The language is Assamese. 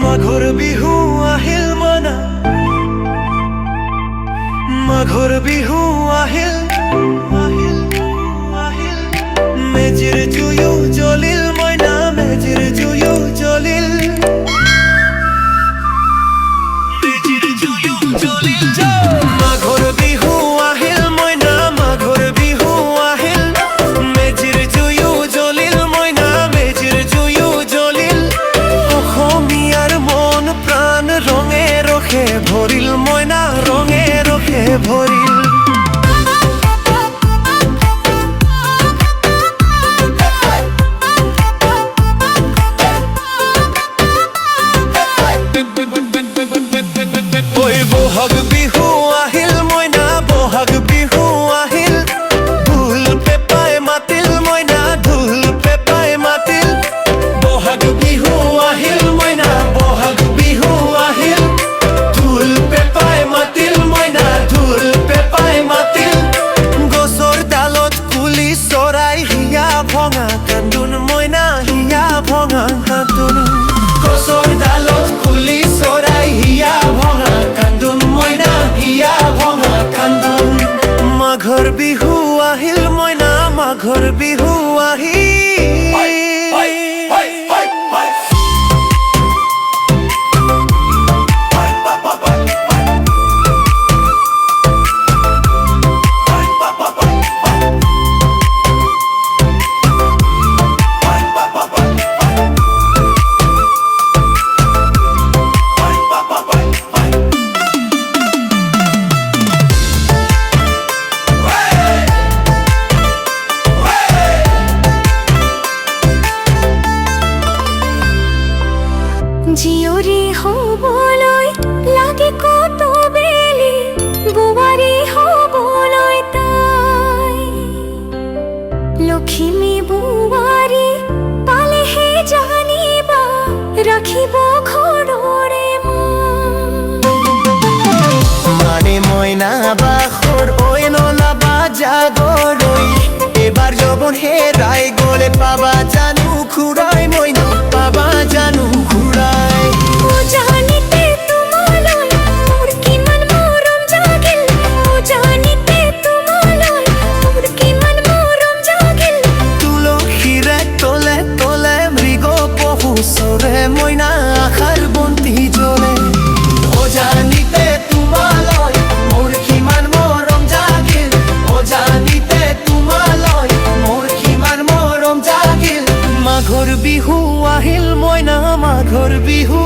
মাঘৰ বিহু আহিল মনা, মাঘৰ বিহু আহিল আহিল আহিল। মেজিৰ জুয়ো জ্বলিল মইনা, মেজিৰ জুয়ো জ্বলিল, মেজিৰ জুয়ো জ্বলিল। মাঘৰ বিহু আহিল মইনা, মাঘৰ বিহু আহিল। মেজিৰ জুয়ো জ্বলিল মইনা, মেজিৰ জুয়ো জ্বলিল। অসমীয়াৰ মন প্ৰাণ ৰঙে ৰসে ভৰিল মইনা, ৰঙে ৰসে ভৰিল। বহাগ বিহু আহিল মইনা, বহাগ বিহু আহিল। ঢোল পেঁপাই মাতিল মইনা, ঢোল পেঁপাই মাতিল। বহাগ বিহু আহিল মইনা, বহাগ বিহু আহিল। ঢোল পেঁপাই মাতিল মইনা, ঢোল পেঁপাই মাতিল। গছৰ ডালত কুলি চৰাই হিয়া ভঙা কান্দোন মইনা, হিয়া ভঙা কান্দোন। গছৰ ডালত কুলি চৰাই হিয়া ভঙা কান্দোন মইনা, হিয়া ভঙা কান্দোন। মাঘৰ বিহু আহিল মইনা, মাঘৰ বিহু আহিল। জীয়ৰী হ'বলৈ লাগে কত বেলি, বোৱাৰী হ'বলৈ তাই। লখিমী বোৱাৰী পালেহে জানিবা, ৰাখিব ঘৰৰে মানে মইনা বাখৰ ঐ নলাবা জাগৰৈ। এবাৰ যৌৱন হেৰাই গ'লে পাবা জানো ঘূৰাই মইনা, পাবা জানো ঘূৰাই। জানিতে তোমালৈ মোৰ কিমান মৰম জাগিল, জানিতে তোমালৈ মোৰ কিমান মৰম জাগিল। তুলসীৰে তলে তলে মৃগ পহু চৰে মইনা, আশাৰ বন্তি জ্বলে। অজানিতে তোমালৈ মোৰ কিমান মৰম জাগিল, অজানিতে তোমালৈ মোৰ কিমান মৰম জাগিল। মাঘৰ বিহু আহিল মইনা, মাঘৰ বিহু